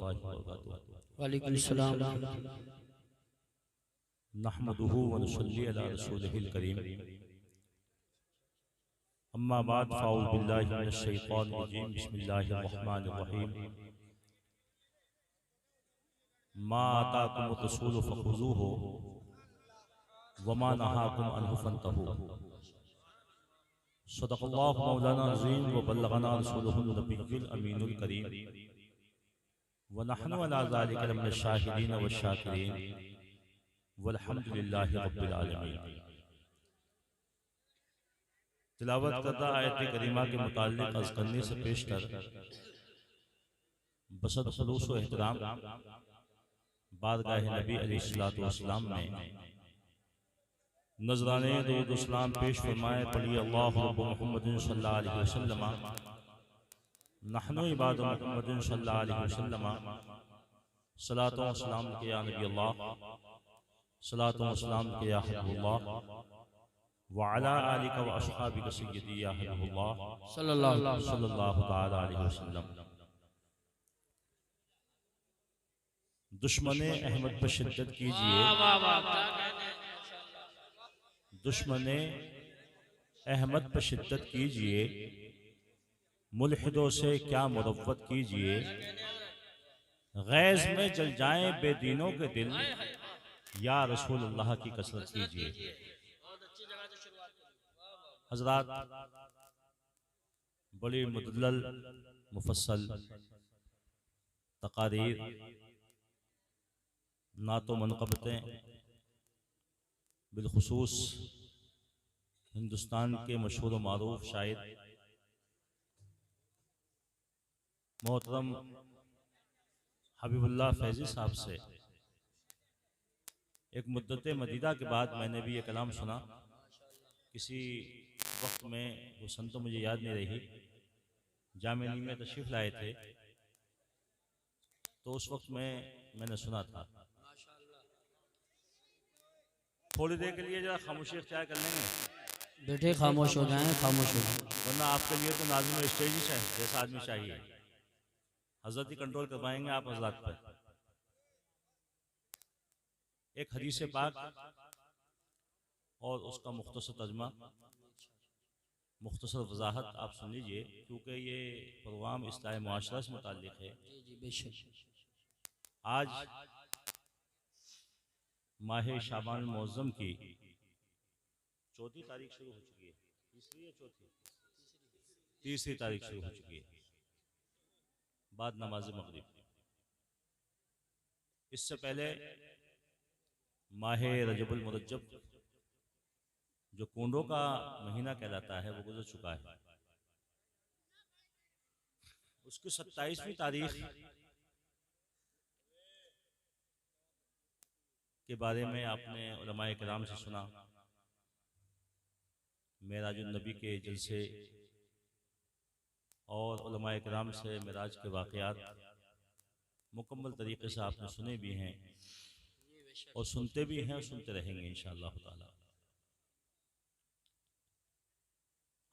रहमतुल्लाहि व बरकातुहू। वालेकुम सलाम। नहमदुहु व नुसल्ली अला रसूलिहिल करीम। अम्मा बाद फ़ाऊज़ु बिल्लाहि मिनश शैतानिर रजीम। बिस्मिल्लाहिर रहमानिर रहीम। मा आताकुमुर रसूलु फ़ख़ुज़ूहु व मा नहाकुम अन्हु फ़न्तहू। सदक़ल्लाहु मौलाना अज़ीम व बल्लगना रसूलुहुन नबिय्युल अमीनुल करीम व नहनु अला ज़ालिका लमिनश शाहिदीन व शाकिरीन वल्हम्दुलिल्लाहि रब्बिल आलमीन। तिलावत करदा आयत करीमा के मुताल्लिक़ अर्ज़ करने से पेशतर बसद खुलूस व एहतराम बारगाह नबी अलैहिस्सलातु वस्सलाम में नजराने दुरूद व सलाम पेश फरमाए। पढ़िए अल्लाहु रब्बु मुहम्मदिन सल्लल्लाहु अलैहि वसल्लम नहनु इबादु मुहम्मदिन सल्लल्लाहु अलैहि वसल्लम सलातो व सलाम के या नबी अल्लाह, सलातो व सलाम के या हबीबुल्लाह व अला आलिका व अस्हाबिका सय्यदी या हबीबुल्लाह सल्लल्लाहु तआला अलैहि वसल्लम। दुश्मने अहमद पर शिद्दत कीजिए, दुश्मने अहमद पर शिद्दत कीजिए, मुल्हिदों से क्या मुरव्वत कीजिए, गैज़ में जल जाएं बेदीनों के दिल, या रसूलुल्लाह की कसरत कीजिए। हज़रात, बड़ी मुदल्लल मुफस्सल तकारीर, नातो मनक़बतें बिलखुसूस हिंदुस्तान के मशहूर व मारूफ शायर मोहतरम हबीबुल्लाह फैज़ी साहब से एक मुद्दत मदीदा के बाद मैंने भी ये कलाम सुना। किसी वक्त में वो सन तो मुझे याद नहीं रही, जामिनी में तशरीफ़ लाए थे तो उस वक्त मैंने सुना था। थोड़ी देर के लिए जरा खामोशी इख्तियार कर लेंगे, बेटे खामोश हो जाएं, खामोश हो जाएं। वरना आपके लिए तो नाज़िम स्टेज ही जैसा आदमी चाहिए। हजरत ही कंट्रोल करवाएंगे आप हजरत पर। एक हदीस पाक और उसका मुख्तसर तर्जुमा, मुख्तसर वजाहत आप सुन लीजिए, क्योंकि ये प्रोग्राम इस्लाह मुआशरा से मुताल्लिक़ है। आज माह शाबान मुअज़्ज़म की 4 तारीख शुरू हो चुकी है, तीसरी या चौथी? तीसरी तारीख शुरू हो चुकी है बाद नमाज मगरिब। इससे पहले माह रजबुल मुरज्जब जो कुंडों का महीना कहलाता है वो गुजर चुका है। उसकी 27वीं तारीख के बारे में आपने उलमाए किराम से सुना। मेराजुन नबी के जलसे और उलमाए किराम से मेराज के वाक़यात मुकम्मल तरीके से आपने सुने भी हैं और सुनते भी हैं और सुनते रहेंगे इंशाअल्लाह ताला।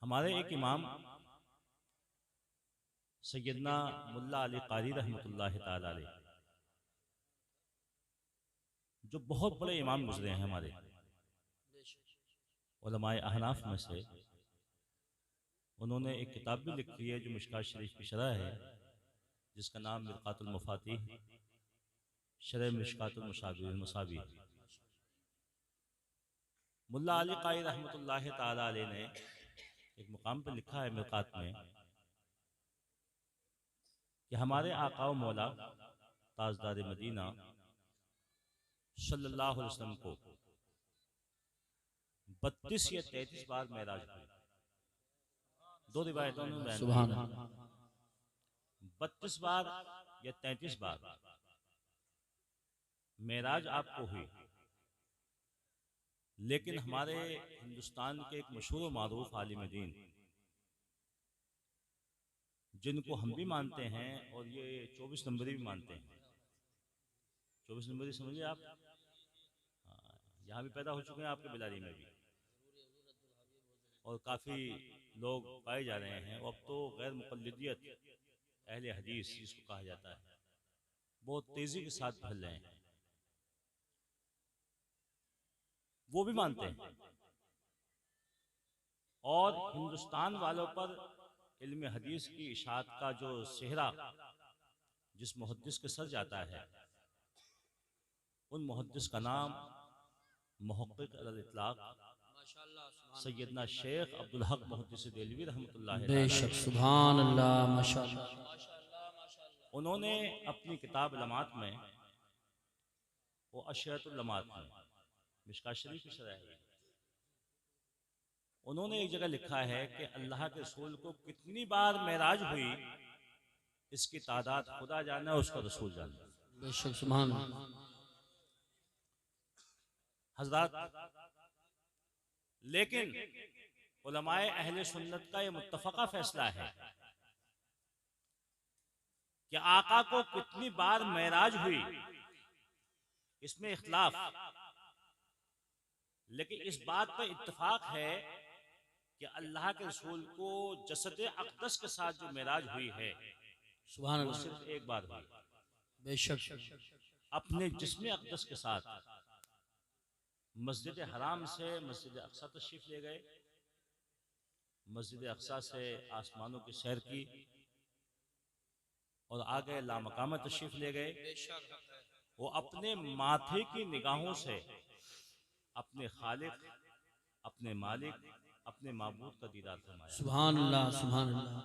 हमारे एक इमाम सैयदना मुल्ला अली कारी रहमतुल्लाहि ताला अलैह, जो बहुत बड़े इमाम गुजरे हैं हमारे उलमाए अहनाफ में से, उन्होंने एक किताब भी लिखी है जो मिशकात शरीफ की शरह है, जिसका नाम मिरकातुल मफातीह शरह मिशकातुल मसाबीह। मुल्ला अली कारी रहमतुल्लाहि ताला अलैह ने एक मुकाम पर लिखा है मिरकात में कि हमारे आका व मौला ताजदार मदीना सल्लल्लाहु अलैहि वसल्लम को 32 या 33 बार मेराज हुई। 2 रिवायतों में बयान किया, 32 बार या 33 बार मेराज आपको हुई। लेकिन हमारे हिंदुस्तान के एक मशहूर मारूफ आलिम दीन, जिनको हम भी मानते हैं और ये 24 नंबरी भी मानते हैं, 24 नंबरी समझिए आप, यहाँ भी पैदा हो चुके हैं आपके बिलारी में भी, और काफ़ी लोग पाए जा रहे हैं। अब तो गैर मुक़ल्लिदियत अहले हदीस जिसको कहा जाता है, बहुत तेजी के साथ फैल रहे हैं, वो भी मानते हैं। और हिंदुस्तान वालों पर इल्म हदीस की इशाअत का जो सेहरा जिस मुहद्दिस के सर जाता है, उन मुहद्दिस का नाम मुहक्किक अलल इतलाक सैयदना शेख अब्दुल हक मुहद्दिस देलवी रहमतुल्लाह बेशक, अलैह। सुभान अल्लाह, माशाअल्लाह। उन्होंने अपनी किताब लमात में, वो अशरतुल लमात में मिशकात शरीफ की शरह है, उन्होंने एक जगह लिखा है कि अल्लाह के रसूल को कितनी बार मेराज हुई, इसकी तादाद खुदा जाने, उसका रसूल जाने। बेशक, सुभान अल्लाह। हजरत, लेकिन उलमाए अहले सुन्नत का यह मुत्तफ़क़ा फैसला है कि आका को कितनी बार मेराज हुई, इसमें इख्तिलाफ, लेकिन इस बात पर इत्तफाक है कि अल्लाह के रसूल को जसद अक़दस के साथ जो मेराज हुई है, सुभान वो अल्लाह। सिर्फ एक बार हुई। बेशक, अपने जिस्म अक़दस के साथ मस्जिद हराम से मस्जिद अक़सा तशरीफ ले गए, मस्जिद अक़सा से आसमानों की सैर की और आगे लामकाम तशरीफ ले गए। वो अपने माथे की निगाहों से अपने खालिक, अपने मालिक, अपने माबूद का दीदार फरमाया। सुभान अल्लाह, सुभान अल्लाह।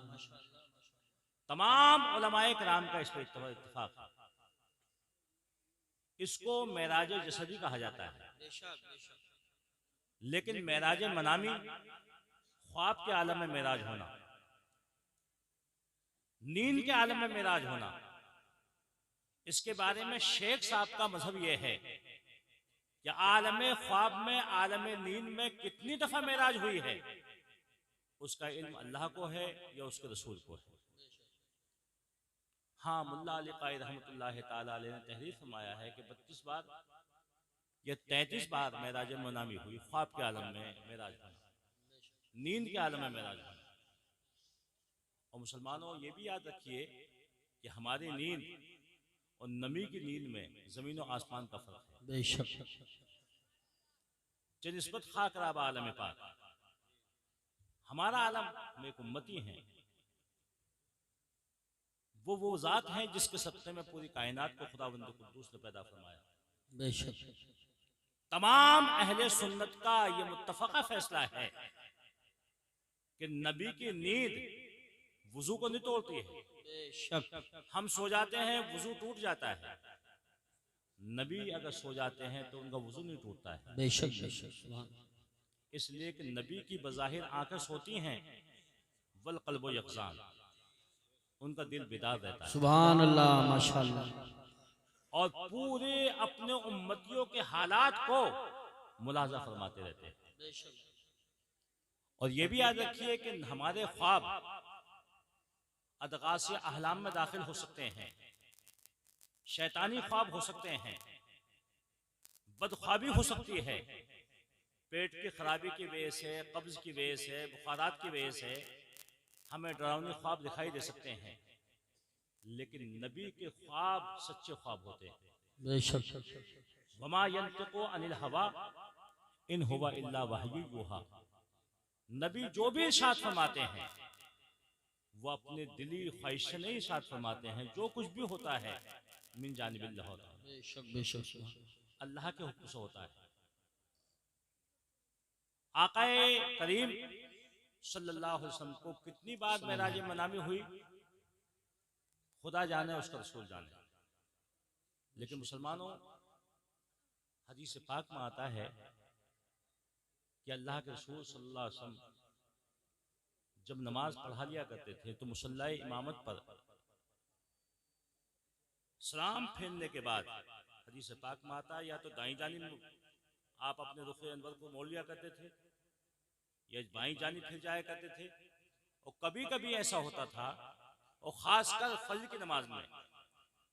तमाम उलमाए किराम का इस पर इत्तिफाक है। इसको मेराज जसदी कहा जाता है, लेकिन मेराज मनामी ख्वाब के आलम में मेराज होना, नींद के आलम में मेराज होना, इसके बारे में शेख साहब का मजहब यह है कि आलम ख्वाब में, आलम नींद में कितनी दफा मेराज हुई है, उसका इल्म अल्लाह को है या उसके रसूल को है। हाँ, मुल्ला अली कायद रहमतुल्लाह ताला अलैह ने तहरीर फरमाया है कि 32 बार या 33 बार मेराज मनामी हुई, ख्वाब के आलम में मेराज होना, नींद के आलम में मेराज होना। और मुसलमानों, ये भी याद रखिए कि हमारी नींद और नमी की नींद में जमीन और आसमान का फर्क है। बेशक, निस्बत खाकराब आलम पाक, हमारा आलम में एक उम्मती हैं, वो ज़ात है जिसके सत्ते में पूरी कायनात को खुदावंद कुद्दूस ने पैदा फरमाया। बेशक, तमाम अहले सुन्नत का ये मुत्तफ़क़ा फैसला है कि नबी की नींद वुजू को नहीं तोड़ती है। बेशक, हम सो जाते हैं, वुजू टूट जाता है, नबी अगर सो जाते हैं तो उनका वुजू नहीं टूटता है। बेशक, बेशक, सुभान। इसलिए कि नबी की बज़ाहिर आंखें सोती हैं, वल क़ल्बु यक़ज़ान, उनका दिल बेदार रहता है। सुभान अल्लाह, माशाअल्लाह। और पूरे अपने उम्मतियों के हालात को मुलाज़ा फरमाते रहते हैं। और ये भी याद रखिए कि हमारे ख्वाब अदगास अहलाम में दाखिल हो सकते हैं, शैतानी ख्वाब हो सकते हैं, बदख्वाबी हो सकती है, पेट की खराबी की वजह से, कब्ज की वजह से, बुखारात की वजह से हमें डरावनी ख्वाब दिखाई दे सकते हैं, लेकिन नबी के ख्वाब सच्चे ख्वाब होते हैं। बेशक, वमा यंतिक़ु अनिल हवा इन हुवा इल्ला वहयु यूहा, नबी जो भी इरशाद फरमाते हैं वो अपने दिली ख्वाहिश से नहीं इरशाद फरमाते हैं, जो कुछ भी होता है मिन जानिबिल्लाह होता है, बेशक, बेशक, अल्लाह के हुक्म से होता है। आकाए करीम सल्लल्लाहु अलैहि वसल्लम को कितनी बार मेराज मनामी हुई, खुदा जाने, उसका रसूल जाने। लेकिन मुसलमानों, हदीस पाक में आता है कि अल्लाह के रसूल सल्लल्लाहु अलैहि वसल्लम जब नमाज पढ़ा लिया करते थे तो मुसल्ला इमामत पर सलाम फेरने के बाद हदीस पाक में आता है, या तो दाईं जानिब आप अपने रुख अनवर को मोड़ लिया करते थे या बाईं जानिब फिर जाया करते थे। और कभी कभी ऐसा होता था, और खासकर फज्र की नमाज में,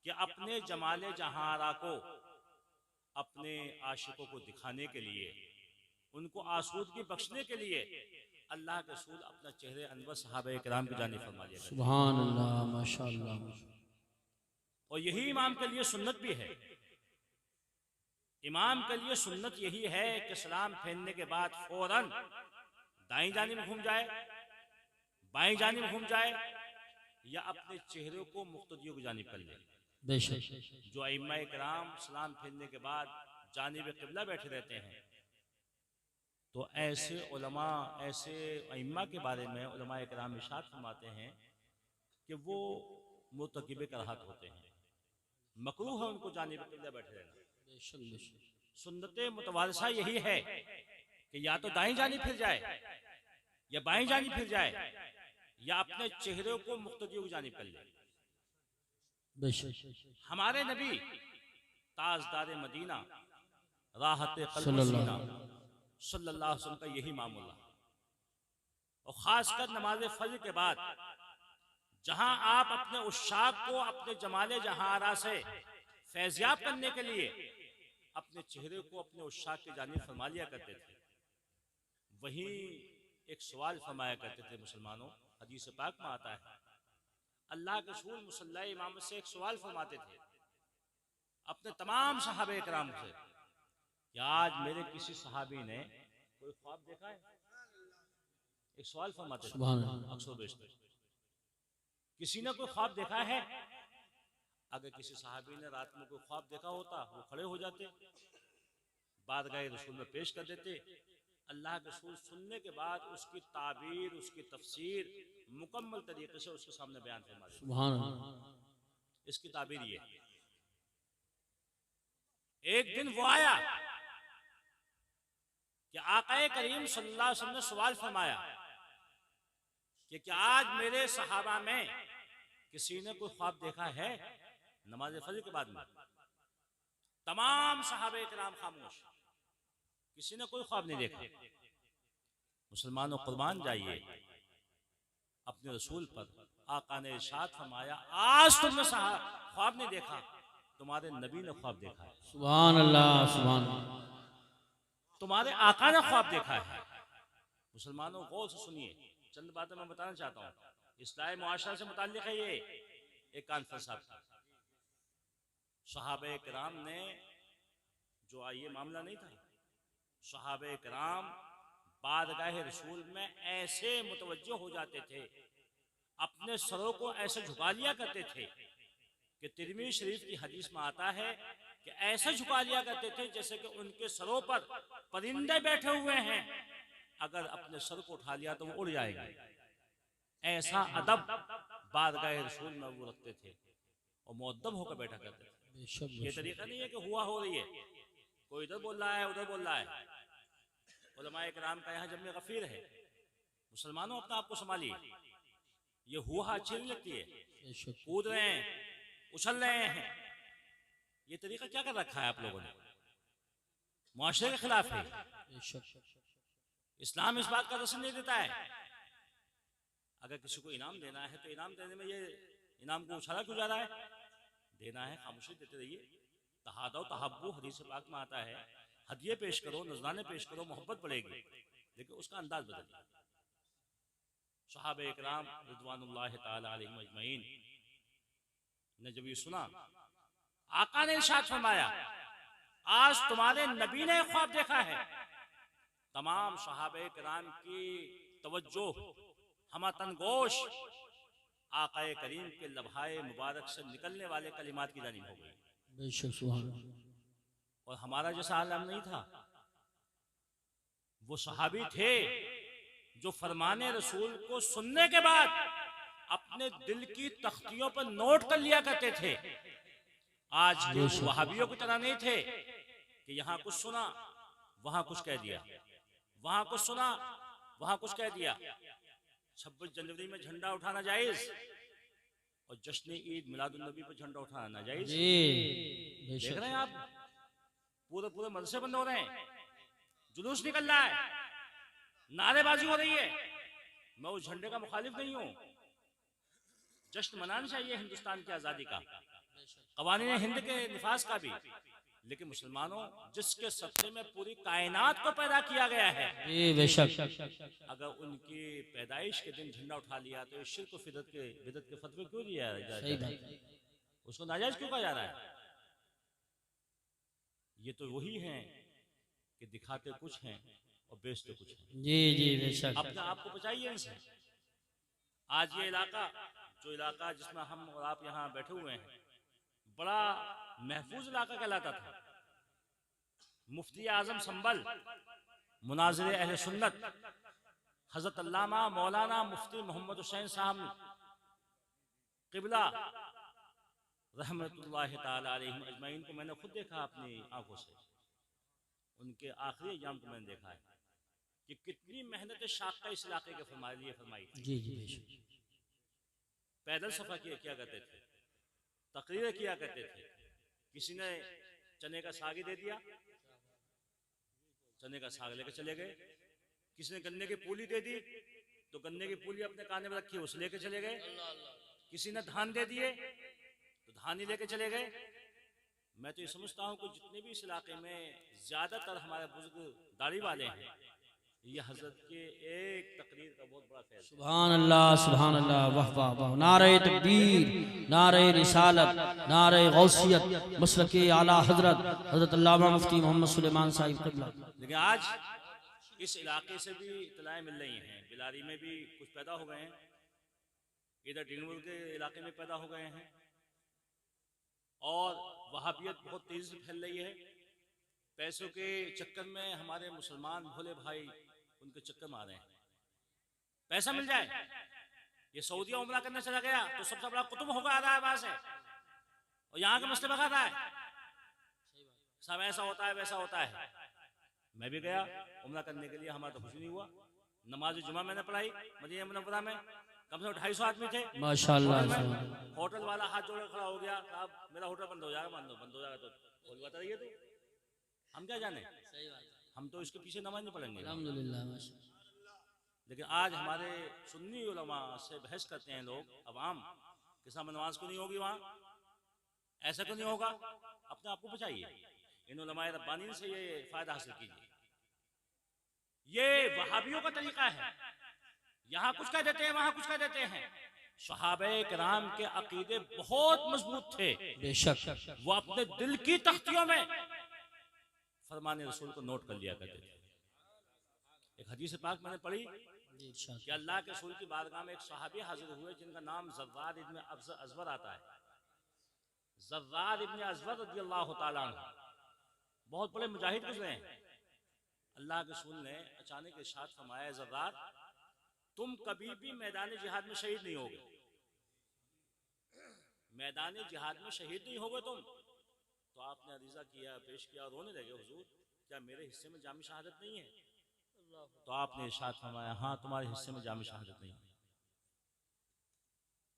कि अपने जमाले जहारा को अपने आशिकों को दिखाने के लिए, उनको आसूदगी बख्शने के लिए अल्लाह के रसूल अपना चेहरे अनवर सहाबा किराम की जानिब फरमा लिया करते। सुभान अल्लाह, माशाअल्लाह। और यही इमाम के लिए सुन्नत भी है। इमाम के लिए सुन्नत यही है कि सलाम फेरने के बाद फौरन दाईं जानिब घूम जाए, बाईं जानिब घूम जाए, या अपने चेहरे को मुक्तदियों की जानिब कर ले। बेशक जो अइम्मा इकराम सलाम फेरने के बाद जानिब क़िबला बैठे रहते हैं, तो ऐसे उलमा, ऐसे अइम्मा के बारे में उलमा इकराम इरशाद फरमाते हैं कि वो मुर्तकिब कराहत होते हैं, मकरूह है उनको जानिब क़िबला बैठे रहना। सुन्नत मुतवारिसा यही है कि या तो दाईं जानिब फिर जाए, या बाईं जानिब फिर जाए, या अपने चेहरे को मुक्तदियों की जानिब कर ले। हमारे नबी ताजदार मदीना राहत क़ल्ब सीना सल्लल्लाहु अलैहि वसल्लम का यही मामूला, और खासकर नमाज फज्र के बाद जहां आप अपने उशाक को अपने जमाले जहारा से फैज़याब करने के लिए अपने चेहरे को अपने उशाक की जानिब फरमा लिया करते थे, वहीं एक सवाल फरमाया करते थे मुसलमानों। हदीस पाक में आता है, अल्लाह के रसूल मुसल्ला इमामत से एक सवाल फरमाते थे अपने तमाम सहाबे कराम से कि आज मेरे किसी सहाबी ने कोई ख्वाब देखा है? एक सवाल फरमाते थे अक्सर बेशतर, किसी ने कोई ख्वाब देखा है? अगर किसी सहाबी ने रात में कोई ख्वाब देखा होता, वो खड़े हो जाते, बारगाह रसूल में पेश कर देते। अल्लाह के रसूल सुनने के बाद उसकी ताबीर, उसकी तफसीर मुकम्मल तरीके से उसके सामने बयान फरमा देते। इसकी ताबीर ये, एक दिन वो आया कि आक़ाए करीम सल्लल्लाहु अलैहि वसल्लम ने सवाल फरमाया कि क्या आज मेरे सहाबा में किसी ने कोई ख्वाब देखा है? नमाज फजर के बाद में तमाम सहाबे किराम खामोश, किसी ने कोई ख्वाब नहीं देखा। मुसलमानों कुर्बान जाइए अपने रसूल पर। आका ने इरशाद फरमाया, आज तुमने ख्वाब नहीं देखा, तुम्हारे नबी ने ख्वाब देखा है। सुभान अल्लाह, सुभान अल्लाह। तुम्हारे आका ने ख्वाब देखा है। मुसलमानों गौर से सुनिए, चंद बातें मैं बताना चाहता हूँ। इस्लाही मुआशरा से मुताल्लिक है ये एक कॉन्फ्रेंस आपका। सहाबे किराम ने जो ये मामला नहीं था, सहाबे किराम बारगाह रसूल में ऐसे मुतवज्जो हो जाते थे, अपने सरों को ऐसे झुका लिया करते थे कि तिरमिज़ी शरीफ की हदीस में आता है कि ऐसे झुका लिया करते थे जैसे कि उनके सरों पर परिंदे बैठे हुए हैं, अगर अपने सर को उठा लिया तो वो उड़ जाएगा। ऐसा अदब बारगाह रसूल में वो रखते थे और मुअद्दब होकर बैठा करते थे। ये तरीका नहीं है कि हुआ हो रही है, कोई इधर बोल रहा है उधर बोल रहा है। उलमाए किराम का यहाँ जम्मे गफीर है। मुसलमानों अपना आपको संभालिए, ये हुआ अच्छी नहीं लगती है। कूद रहे हैं, उछल रहे हैं, ये तरीका क्या कर रखा है आप लोगों ने? मुआशरे के खिलाफ है। इस्लाम इस बात का रसूल नहीं देता है। अगर किसी को इनाम देना है तो इनाम देने में ये इनाम को उछाला क्यों जा रहा है? देना है, खामोशी देते रहिए। तहादो तहब्बु हदीस पाक में आता है, हदिये पेश करो, नजराने पेश करो, मोहब्बत बढ़ेगी, लेकिन उसका अंदाज बदलिए। सहाबे इकराम रिज़वानुल्लाहि ताला अलैहिम अजमईन ने जब ये सुना, आका ने इरशाद फरमाया, आज तुम्हारे नबी ने ख्वाब देखा है। तमाम सहाबे किराम की तवज्जो हमतन गोश आकाए करीम के लम्हाए मुबारक से निकलने वाले कलिमात की जानिब हो गई। और हमारा जैसा आलम नहीं था, वो सहाबी थे जो फरमाने रसूल को सुनने के बाद अपने दिल की तख्तियों पर नोट कर लिया करते थे। आज के वहाबियों की तरह नहीं थे कि यहाँ कुछ सुना वहां कुछ कह दिया, वहां कुछ सुना वहां कुछ कह दिया। 26 जनवरी में झंडा उठाना जायज और जश्न ईद मिलादुन नबी पर झंडा उठाना नाजायज। देख रहे हैं आप, पूरे पूरे मदरसे बंद हो रहे हैं, जुलूस निकल रहा है, नारेबाजी हो रही है। मैं उस झंडे का मुखालिफ नहीं हूं। जश्न मनाना चाहिए हिंदुस्तान की आजादी का, कवानीन हिंद के निफाज का भी, लेकिन मुसलमानों जिसके सत्ते में पूरी कायनात को पैदा किया गया है, अगर उनकी पैदाइश के दिन झंडा उठा लिया तो शिर्क बिदअत के फतवे क्यों दिया जाए? उसको नाजायज क्यों कहा जा रहा है? ये तो वही हैं कि दिखाते कुछ हैं और बेचते कुछ हैं। जी जी बेशक। अपने आप को बचाइए इनसे। आज ये इलाका, जो इलाका जिसमें हम और आप यहाँ बैठे हुए हैं, बड़ा महफूज इलाका कहलाता था। मुफ्ती आजम संभल, मुनाजिर अहले सुन्नत, हजरत अल्लामा मौलाना मुफ्ती मोहम्मद हुसैन साहब क़िबला रहमतुल्लाहि ताला अलैहिम अजमईन को मैंने खुद देखा अपनी आंखों से। उनके आखिरी एग्जाम को मैंने देखा है कि कितनी मेहनत शाक़ा इस इलाके के फरमाई थी। जी जी बेशक। पैदल सफ़र किया करते थे, तकरीरें किया करते थे। किसी ने चने का साग ही दे दिया, चने का साग लेके चले गए। किसी ने गन्ने की पूली दे दी तो गन्ने की पूली अपने काने में रखी, उसे लेके चले गए। किसी ने धान दे दिए तो धान ही लेके चले गए। मैं तो ये समझता हूँ कि जितने भी इस इलाके में ज़्यादातर हमारे बुजुर्ग दाढ़ी वाले हैं, ये हजरत के एक तकरीर का बहुत बड़ा फैसला। सुभान अल्लाह, वाह वाह वाह। नारे तकबीर, नारे रिसालत, नारे गौसियत, मसलके आला हजरत हजरत अल्लामा मुफ्ती मोहम्मद सुलेमान साहिब क़िबला। लेकिन आज इस इलाके से भी इत्तलाएं मिल रही हैं, बिलारी में भी कुछ पैदा हो गए हैं, इधर डिंगमुल के इलाके में पैदा हो गए हैं, और वहाबियत बहुत तेजी से फैल रही है। पैसों के चक्कर में हमारे मुसलमान भोले भाई उनके चक्कर में आ रहे हैं। पैसा मिल जाए, ये सऊदीया उम्रा करने चला गया तो सबसे बड़ा कुतुब होगा आ रहा है वहां से, और यहाँ के मसले भगा रहा है, सब ऐसा होता है वैसा होता है। मैं भी गया उम्रा करने के लिए, हमारा तो कुछ नहीं हुआ। नमाज जुमा मैंने पढ़ाई मदीना मुनव्वरा में, कम से कम 250 आदमी थे माशाअल्लाह। होटल वाला हाथ जोड़ खड़ा हो गया, साहब मेरा होटल बंद हो जाएगा। बंद हो जाएगा तो खोल बता रही है, तो हम क्या जाने, हम तो इसके पीछे नमाज नहीं पढ़ेंगे अल्हम्दुलिल्लाह। लेकिन आज हमारे सुन्नी उलमा से बहस करते हैं लोग, अवाम कि साहब नमाज को नहीं होगी वहाँ, ऐसा क्यों नहीं होगा। अपने आप को बचाइए, इन उलमाए रब्बानी से ये फायदा हासिल कीजिए। ये वहाबियों का तरीका है, यहाँ कुछ कह देते हैं वहाँ कुछ कह देते हैं। सहाबे किराम के अकीदे बहुत मजबूत थे बेशक। वो अपने दिल की तख्तियों में फरमाने रसूल को नोट कर लिया करते थे। एक हदीस पाक मैंने पढ़ी कि अल्लाह के रसूल की बारगाह में एक सहाबी हाजिर हुए जिनका नाम ज़र्रार इब्न अज़वर आता है। ज़र्रार इब्न अज़वर रज़ियल्लाहु ताला अन्हु बहुत बड़े मुजाहिद गुजरे हैं। अल्लाह के रसूल ने अचानक इरशाद फरमाया, ज़र्रार तुम कभी भी मैदान जिहाद में शहीद नहीं होगे, मैदान जिहाद में शहीद नहीं होगे तुम। तो आपने अरीज़ा किया, पेश किया, रोने लगे, हुजूर क्या मेरे हिस्से में जामी शहादत नहीं है? तो आपने इरशाद फरमाया, हाँ तुम्हारे हिस्से में जामी शहादत नहीं है,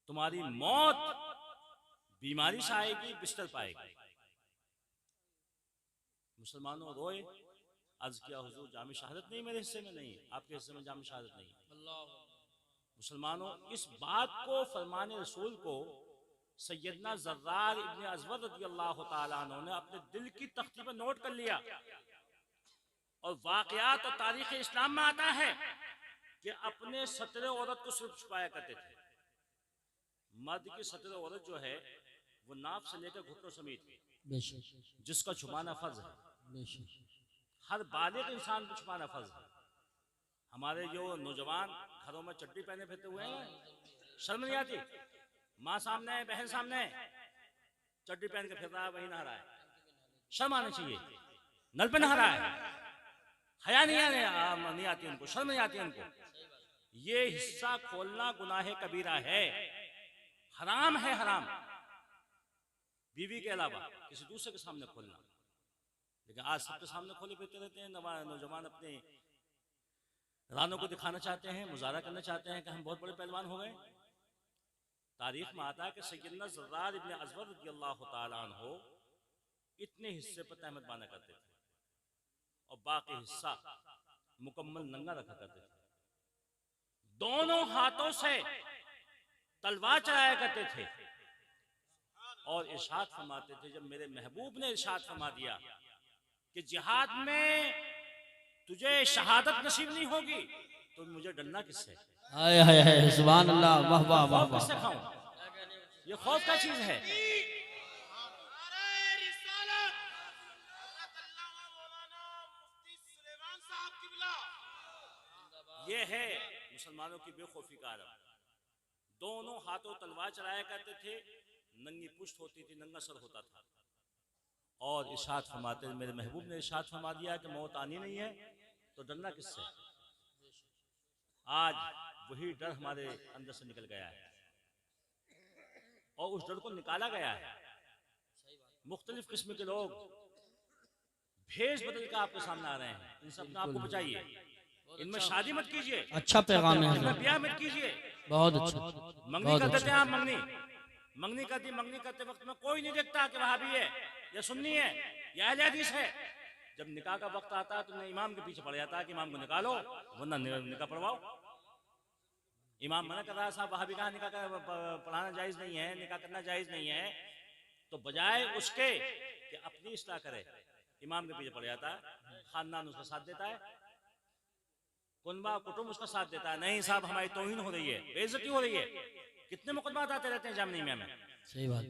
तुम्हारी मौत बीमारी से आएगी, बिस्तर पाएगी। मुसलमानों रोए, अर्ज किया हुजूर जामी शहादत नहीं मेरे हिस्से में नहीं, आपके हिस्से में जामी शहादत नहीं। मुसलमानों इस बात को फरमाने रसूल को सैयदना ज़र्रार इब्न अज़वर रज़ियल्लाहु ताला अन्हु ने अपने दिल की तख्ती पर नोट कर लिया। और वाक़यात और तारीख़ इस्लाम में आता है कि अपने सतरे औरत को सिर्फ छुपाया करते थे। मर्द की सतरे औरत जो है वो नाक से लेकर घुटनों समेत, जिसका छुपाना फर्ज है। हर बालिग इंसान को छुपाना फर्ज है। हमारे जो नौजवान घरों में चड्डी पहने फिरते हुए हैं, शर्म नहीं आती? माँ सामने है, बहन सामने है, चड्डी पहन के फिर रहा है, वही नहा रहा है, शर्म आनी चाहिए। नल पे नहा रहा है, हया नहीं आती उनको, शर्म नहीं आती उनको। ये हिस्सा खोलना गुनाह कबीरा है, हराम है, हराम। बीवी के अलावा किसी दूसरे के सामने खोलना। लेकिन आज सबके सामने खोले फिरते रहते हैं। नौजवान अपने रानों को दिखाना चाहते हैं, मुजाहरा करना चाहते हैं कि हम बहुत बड़े पहलवान हो गए। तारीख में आता है कि सैयदना ज़र्रार इब्न अज़वर रज़ियल्लाहु ताला अन्हु इतने हिस्से पर तहमत बांधा करते थे और बाकी हिस्सा मुकम्मल नंगा रखा करते थे। दोनों हाथों से तलवार चलाया करते थे और इरशाद फरमाते थे, जब मेरे महबूब ने इरशाद फरमा दिया कि जिहाद में तुझे शहादत नसीब नहीं होगी तो मुझे डरना किससे? हाय हाय हाय, सुभान अल्लाह, वाह वाह वाह वाह। किससे खाऊं? ये खौफ क्या चीज है? ये है मुसलमानों की बेखौफी का आलम। दोनों हाथों तलवार चलाया करते थे, नंगी पुश्त होती थी, नंगा सर होता था। और इरशाद फरमाते, मेरे महबूब ने इरशाद फरमा दिया कि मौत आनी नहीं है तो डरना किससे। आज वही डर हमारे अंदर से निकल गया है और उस डर को निकाला गया है। मुख्तलिफ किस्म के लोग भेष बदल कर आपके सामने आ रहे हैं। इन सब ने आपको बचाइए, इनमें शादी मत कीजिए, अच्छा पैगाम है इनमें हजरत, ब्याह मत कीजिए। बहुत अच्छा, मंगनी बहुत कर देते अच्छा। हैं आप, मंगनी करती, मंगनी करते वक्त में कोई नहीं देखता कि वहाबी है या सुन्नी है या अहले हदीस है। जब निकाह का वक्त आता है तो मैं इमाम के पीछे पड़ जाता है कि इमाम को निकालो वरना निकाह पढ़वाओ। इमाम मना कर रहा है, साहब वहाबी कहा निकाह पढ़ाना जायज नहीं है, निकाह करना जायज नहीं है, तो बजाय उसके कि अपनी इस्लाह करे इमाम के पीछे पड़ जाता है। खानदान उसका साथ देता है, कुनबा कुटुंब उसका साथ देता है। नहीं साहब हमारी तौहीन हो रही है, बेइज्जती हो रही है। कितने मुकदमात आते रहते हैं जामनी में। सही बात।